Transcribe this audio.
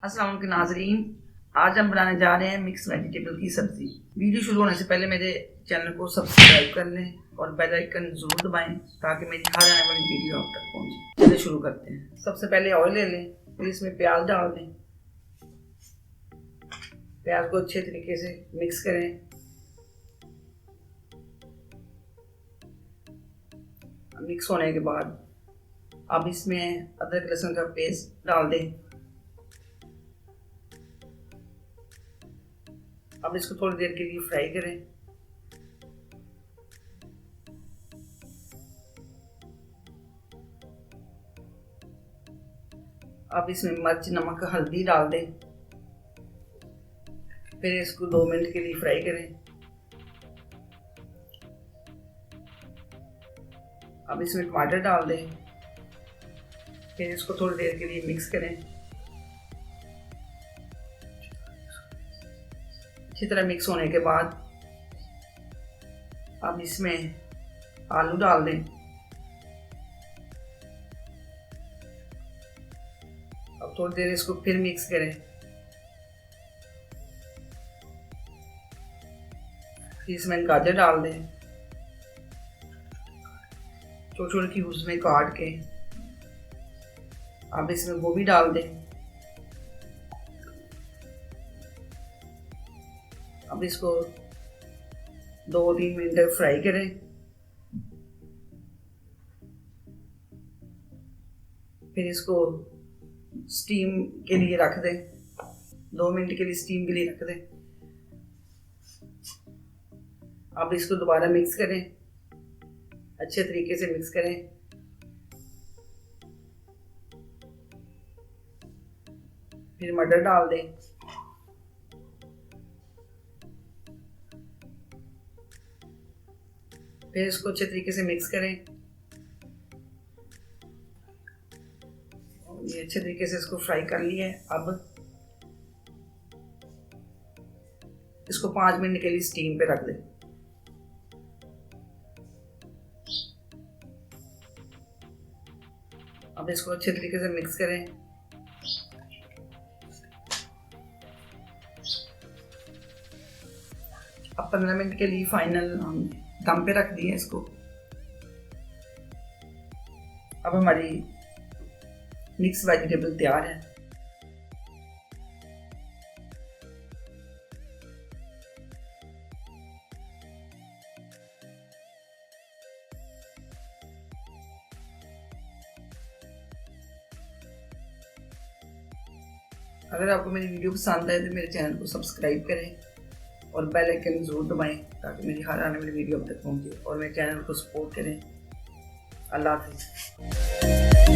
अस्सलाम वालेकुम नाज़रीन, आज हम बनाने जा रहे हैं मिक्स वेजिटेबल की सब्ज़ी। वीडियो शुरू होने से पहले मेरे चैनल को सब्सक्राइब कर लें और बेल आइकन ज़रूर दबाएं ताकि मेरी हर आने वाली वीडियो आप तक पहुंचे। चलिए शुरू करते हैं। सबसे पहले ऑयल ले लें, फिर इसमें प्याज डाल दें। प्याज को अच्छे तरीके से मिक्स करें। मिक्स होने के बाद अब इसमें अदरक लहसुन का पेस्ट डाल दें। अब इसको थोड़ी देर के लिए फ्राई करें। अब इसमें मिर्च, नमक, हल्दी डाल दें। फिर इसको 2 मिनट के लिए फ्राई करें। अब इसमें टमाटर डाल दें। फिर इसको थोड़ी देर के लिए मिक्स करें। अच्छी तरह मिक्स होने के बाद अब इसमें आलू डाल दें। अब थोड़ी देर इसको फिर मिक्स करें। फिर इसमें गाजर डाल दें, छोटे छोटे क्यूब्स में काट के। अब इसमें गोभी डाल दें। अब इसको 2-3 मिनट फ्राई करें। फिर इसको स्टीम के लिए रख दें। 2 मिनट के लिए स्टीम के लिए रख दें। अब इसको दोबारा मिक्स करें, अच्छे तरीके से मिक्स करें। फिर मटर डाल दें। फिर इसको अच्छे तरीके से मिक्स करें। ये अच्छे तरीके से इसको फ्राई कर लिया है। अब इसको 5 मिनट के लिए स्टीम पे रख दें। अब इसको अच्छे तरीके से मिक्स करें। अब 15 मिनट के लिए फाइनल हम दम पे रख दिए इसको। अब हमारी मिक्स वेजिटेबल तैयार है। अगर आपको मेरी वीडियो पसंद आए तो मेरे चैनल को सब्सक्राइब करें और बेल आइकन ज़रूर दबाएं ताकि मेरी हर आने वाली वीडियो अब तक पहुंचे और मेरे चैनल को सपोर्ट करें। अल्लाह हाफ़िज़।